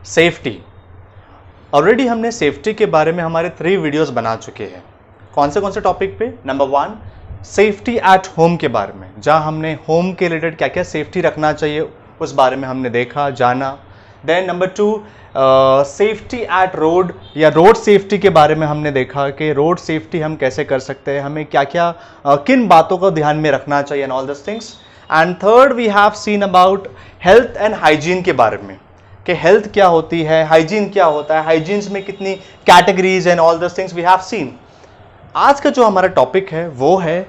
Safety. Already हमने safety के बारे में हमारे 3 वीडियोस बना चुके हैं। कौन से टॉपिक पे? नंबर 1 सेफ्टी एट होम के बारे में, जहां हमने होम के रिलेटेड क्या क्या सेफ्टी रखना चाहिए उस बारे में हमने देखा, जाना। Then number 2 safety at road या रोड सेफ्टी के बारे में हमने देखा कि रोड सेफ्टी हम कैसे कर सकते हैं, हमें क्या क्या किन बातों को ध्यान में रखना चाहिए and all this things. And third we have seen about health and hygiene के बारे में कि हेल्थ क्या होती है, हाइजीन क्या होता है, हाइजीन्स में कितनी categories and all this things we have seen. आज का जो हमारा टॉपिक है वो है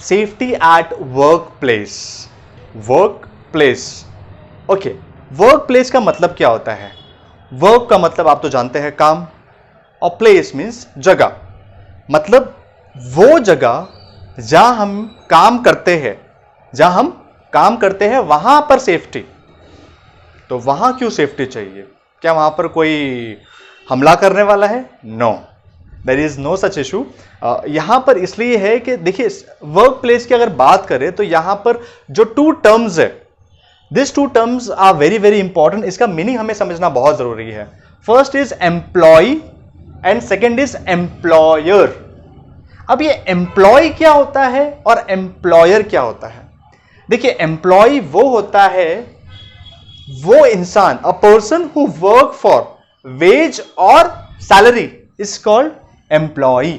safety at work place. Work place, okay. Work place का मतलब क्या होता है? वर्क का मतलब आप तो जानते हैं काम, और प्लेस मीन्स जगह। मतलब वो जगह जहां हम काम करते हैं, वहां पर सेफ्टी। तो वहां क्यों सेफ्टी चाहिए? क्या वहां पर कोई हमला करने वाला है? No, there is no such issue. यहां पर इसलिए है कि देखिए, वर्क प्लेस की अगर बात करें तो यहां पर जो 2 टर्म्स है, this 2 terms are very very important. इसका मीनिंग हमें समझना बहुत जरूरी है। First is employee and second is employer. अब ये एम्प्लॉय क्या होता है और एम्प्लॉयर क्या होता है? देखिए, एम्प्लॉय वो होता है, वो इंसान, a person who work for wage और सैलरी इज कॉल्ड एम्प्लॉय।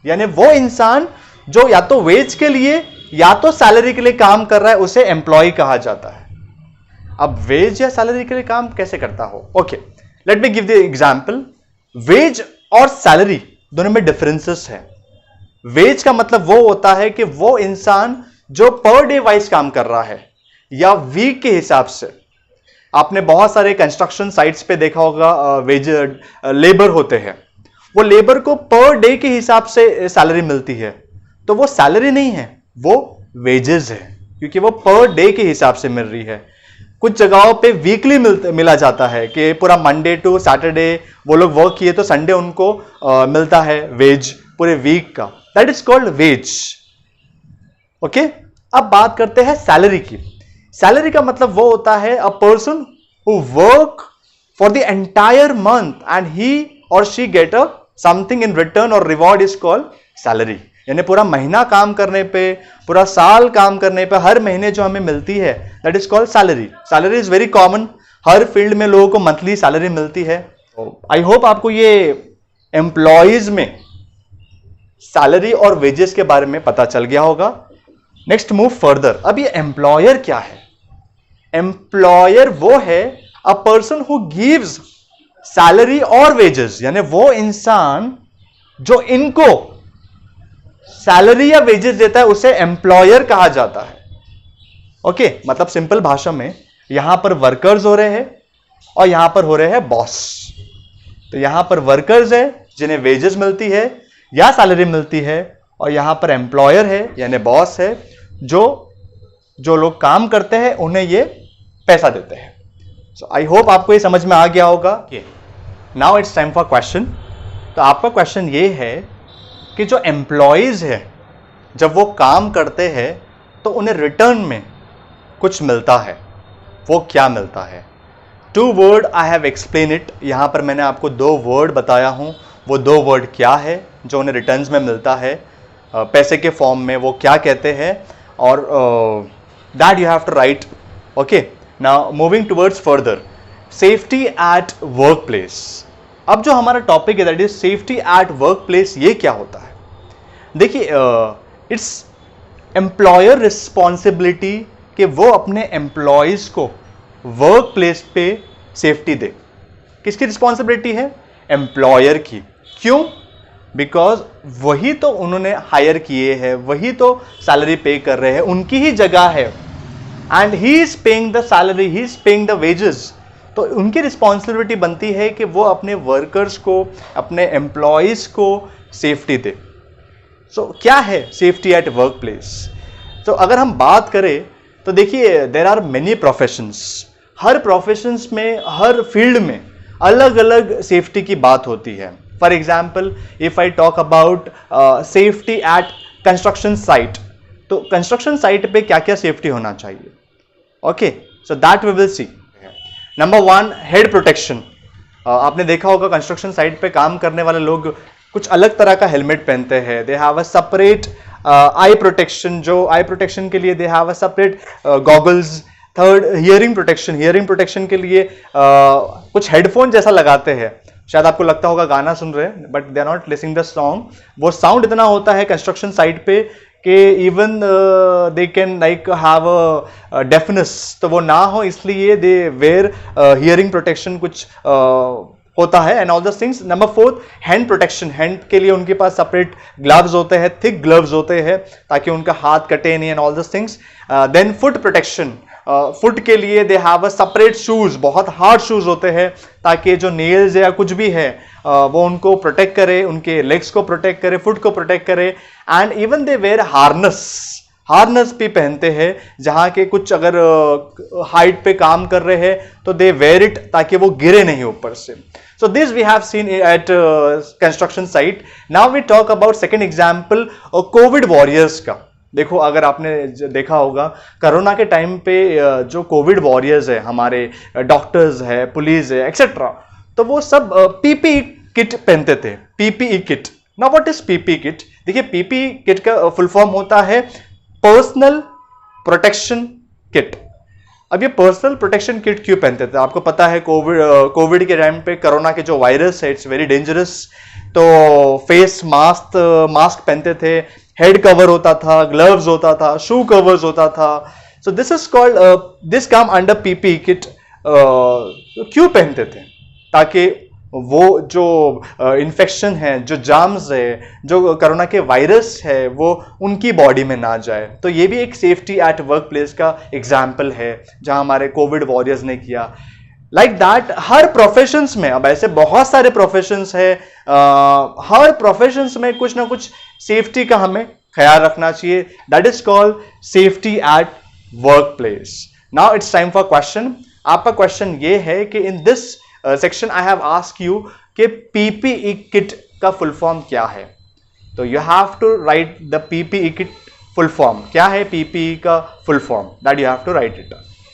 यानी वो इंसान जो या तो वेज के लिए या तो सैलरी के लिए काम कर रहा है, उसे एम्प्लॉय कहा जाता है। अब वेज या सैलरी के लिए काम कैसे करता हो? Okay, let me give the example. Wage और सैलरी दोनों में डिफरेंसेस है। वेज का मतलब वो होता है कि वो इंसान जो पर डे वाइज काम कर रहा है या वीक के हिसाब से। आपने बहुत सारे कंस्ट्रक्शन साइट्स पे देखा होगा, वेज लेबर होते हैं, वो लेबर को पर डे के हिसाब से सैलरी मिलती है। तो वो सैलरी नहीं है, वो वेजेस है, क्योंकि वो पर डे के हिसाब से मिल रही है। कुछ जगहों पे वीकली मिला जाता है कि पूरा मंडे टू सैटरडे वो लोग वर्क किए तो संडे उनको मिलता है वेज पूरे वीक का। That is called wage. Okay, अब बात करते हैं सैलरी की। सैलरी का मतलब वो होता है a person who work for the entire month and he or she get a something in return or reward is called salary. यानी पूरा महीना काम करने पे, पूरा साल काम करने पे हर महीने जो हमें मिलती है, that is called salary. Salary is very common, her field में लोगों को मंथली सैलरी मिलती है। आई होप आपको ये एम्प्लॉयज में सैलरी और वेजेस के बारे में पता चल गया होगा। Next move further. अब ये एम्प्लॉयर क्या है? एम्प्लॉयर वो है a person who gives salary और वेजेस, यानी वो इंसान जो इनको सैलरी या वेजेस देता है उसे एम्प्लॉयर कहा जाता है। ओके, मतलब सिंपल भाषा में यहां पर वर्कर्स हो रहे हैं और यहां पर हो रहे हैं बॉस। तो यहां पर वर्कर्स है जिन्हें वेजेस मिलती है या सैलरी मिलती है, और यहां पर एम्प्लॉयर है यानी बॉस है, जो लोग काम करते हैं उन्हें ये पैसा देते हैं। सो आई होप आपको ये समझ में आ गया होगा। Now it's time for question. तो आपका क्वेश्चन ये है कि जो एम्प्लॉयज है जब वो काम करते हैं तो उन्हें रिटर्न में कुछ मिलता है, वो क्या मिलता है? 2 word I have explain it. यहां पर मैंने आपको 2 वर्ड बताया हूं। वो 2 वर्ड क्या है जो उन्हें रिटर्न्स में मिलता है पैसे के फॉर्म में, वो क्या कहते हैं, और that you have to write. Okay, now moving towards further, safety at work place. अब जो हमारा टॉपिक है that is safety at work place, ये क्या होता है? देखिए, इट्स एम्प्लॉयर रिस्पॉन्सिबिलिटी कि वो अपने एम्प्लॉयज को वर्क प्लेस पे सेफ्टी दे। किसकी रिस्पॉन्सिबिलिटी है? एम्प्लॉयर की। क्यों? बिकॉज वही तो उन्होंने हायर किए हैं, वही तो सैलरी पे कर रहे हैं, उनकी ही जगह है, and he is paying the salary, he is paying the wages. तो उनकी रिस्पॉन्सिबिलिटी बनती है कि वो अपने वर्कर्स को, अपने एम्प्लॉयज को सेफ्टी दे। सो क्या है सेफ्टी एट वर्क प्लेस? तो अगर हम बात करें तो देखिए, देयर आर मेनी प्रोफेशंस। हर प्रोफेशंस में, हर फील्ड में अलग अलग सेफ्टी की बात होती है। For example, if I talk about safety at construction site, तो कंस्ट्रक्शन साइट पे क्या क्या सेफ्टी होना चाहिए? Okay, so that we will see. Number 1 head protection. आपने देखा होगा कंस्ट्रक्शन साइट पे काम करने वाले लोग कुछ अलग तरह का हेलमेट पहनते हैं। दे have a separate I protection, जो आई प्रोटेक्शन के लिए they have a separate goggles. Third hearing protection, hearing protection के लिए कुछ हेडफोन जैसा लगाते हैं। शायद आपको लगता होगा गाना सुन रहे हैं, but they are not listening the song. वो साउंड इतना होता है कंस्ट्रक्शन साइट पे कि even they can like have a deafness, तो वो ना हो इसलिए दे वेयर हियरिंग प्रोटेक्शन कुछ होता है and all this things. Number 4 hand protection. Hand के लिए उनके पास सेपरेट ग्लव्स होते हैं, थिक ग्लव्स होते हैं ताकि उनका हाथ कटे नहीं and all this things. Then foot protection. Foot के लिए they have a separate shoes, बहुत हार्ड शूज होते हैं ताकि जो नेल्स या कुछ भी है वो उनको प्रोटेक्ट करे, उनके लेग्स को प्रोटेक्ट करे, फुट को प्रोटेक्ट करे। And even they wear harness, harness भी पहनते हैं जहां के कुछ अगर हाइट पे काम कर रहे हैं तो दे वेयर इट ताकि वो गिरे नहीं ऊपर से। So this we have seen at construction site. Now we talk about second example COVID warriors का। देखो अगर आपने देखा होगा कोरोना के टाइम पे जो कोविड वॉरियर्स है, हमारे डॉक्टर्स है, पुलिस है एक्सेट्रा, तो वो सब पीपीई किट पहनते थे। PPE kit. Now what is PPE kit? देखिए पीपीई किट का फुल फॉर्म होता है पर्सनल प्रोटेक्शन किट। अब ये पर्सनल प्रोटेक्शन किट क्यों पहनते थे? आपको पता है कोविड के टाइम पे कोरोना के जो वायरस है इट्स वेरी डेंजरस, तो फेस मास्क पहनते थे, हेड कवर होता था, ग्लव्स होता था, शू कवर्स होता था। So this is called this come under PPE kit. क्यों पहनते थे? ताकि वो जो इन्फेक्शन है, जो जार्म्स है, जो कोरोना के वायरस है वो उनकी बॉडी में ना जाए। तो ये भी एक सेफ्टी एट वर्क प्लेस का एग्जाम्पल है जहां हमारे कोविड वॉरियर्स ने किया। लाइक दैट हर प्रोफेशंस में, अब ऐसे बहुत सारे प्रोफेशंस है, हर प्रोफेशंस में कुछ ना कुछ सेफ्टी का हमें ख्याल रखना चाहिए। That is called safety at work place. Now it's time for question. आपका क्वेश्चन ये है कि in this section I have ask you कि पीपीई किट का फुल फॉर्म क्या है। तो you have to write the PPE kit full form. क्या है पीपीई का full form? That you have to write it.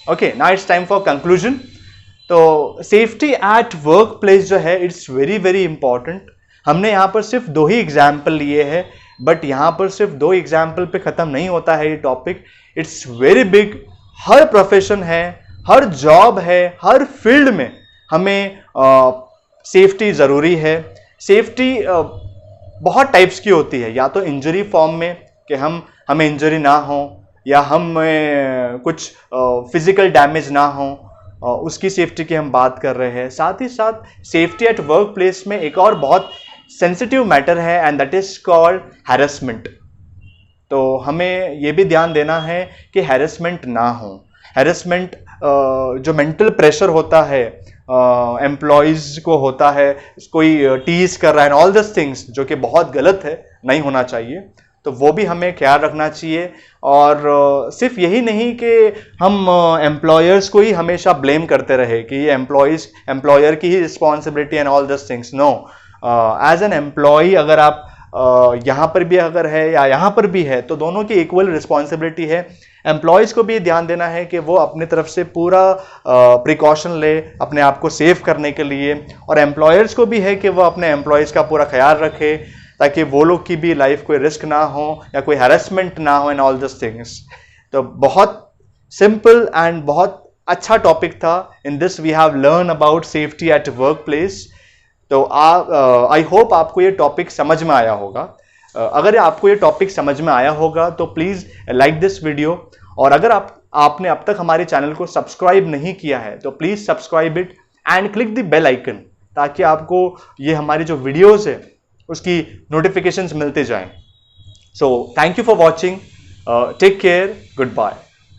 Okay, now it's time for conclusion. तो safety at work place जो है इट्स वेरी वेरी इंपॉर्टेंट। हमने यहाँ पर सिर्फ 2 ही एग्जाम्पल लिए हैं, बट यहाँ पर सिर्फ 2 एग्जाम्पल पे खत्म नहीं होता है ये topic. It's very big. Her profession है, हर जॉब है, हर फील्ड में हमें सेफ्टी ज़रूरी है। सेफ्टी बहुत टाइप्स की होती है, या तो इंजरी फॉर्म में कि हमें इंजरी ना हो, या हमें कुछ फिजिकल डैमेज ना हो, उसकी सेफ्टी की हम बात कर रहे हैं। साथ ही साथ सेफ्टी एट वर्क प्लेस में एक और बहुत सेंसिटिव मैटर है and that is called harassment. तो हमें ये भी ध्यान देना है कि हैरेसमेंट ना हो। हैरेसमेंट जो मेंटल प्रेशर होता है एम्प्लॉयज़ को होता है, कोई टीज कर रहा है, ऑल दिस थिंग्स जो कि बहुत गलत है, नहीं होना चाहिए। तो वो भी हमें ख्याल रखना चाहिए। और सिर्फ यही नहीं कि हम एम्प्लॉयर्स को ही हमेशा ब्लेम करते रहे कि ये एम्प्लॉयर की ही responsibility and all this things. No, as an employ अगर आप यहाँ पर भी अगर है या यहाँ पर भी है तो दोनों की इक्वल रिस्पॉन्सिबिलिटी है। एम्प्लॉयज़ को भी ध्यान देना है कि वो अपनी तरफ से पूरा प्रिकॉशन ले अपने आप को सेव करने के लिए, और एम्प्लॉयर्स को भी है कि वो अपने एम्प्लॉयज़ का पूरा ख्याल रखे ताकि वो लोग की भी लाइफ कोई रिस्क ना हो या कोई हैरेसमेंट ना हो एंड ऑल दिस थिंग्स। तो बहुत सिंपल एंड बहुत अच्छा टॉपिक था। In this we have learn about safety at work place. तो आई होप आपको ये टॉपिक समझ में आया होगा। अगर आपको ये टॉपिक समझ में आया होगा तो प्लीज़ लाइक दिस वीडियो, और अगर आपने अब तक हमारे चैनल को सब्सक्राइब नहीं किया है तो please subscribe it and click the bell icon, ताकि आपको ये हमारी जो वीडियोज़ है उसकी नोटिफिकेशंस मिलते जाएं। So thank you for watching, take care, good bye.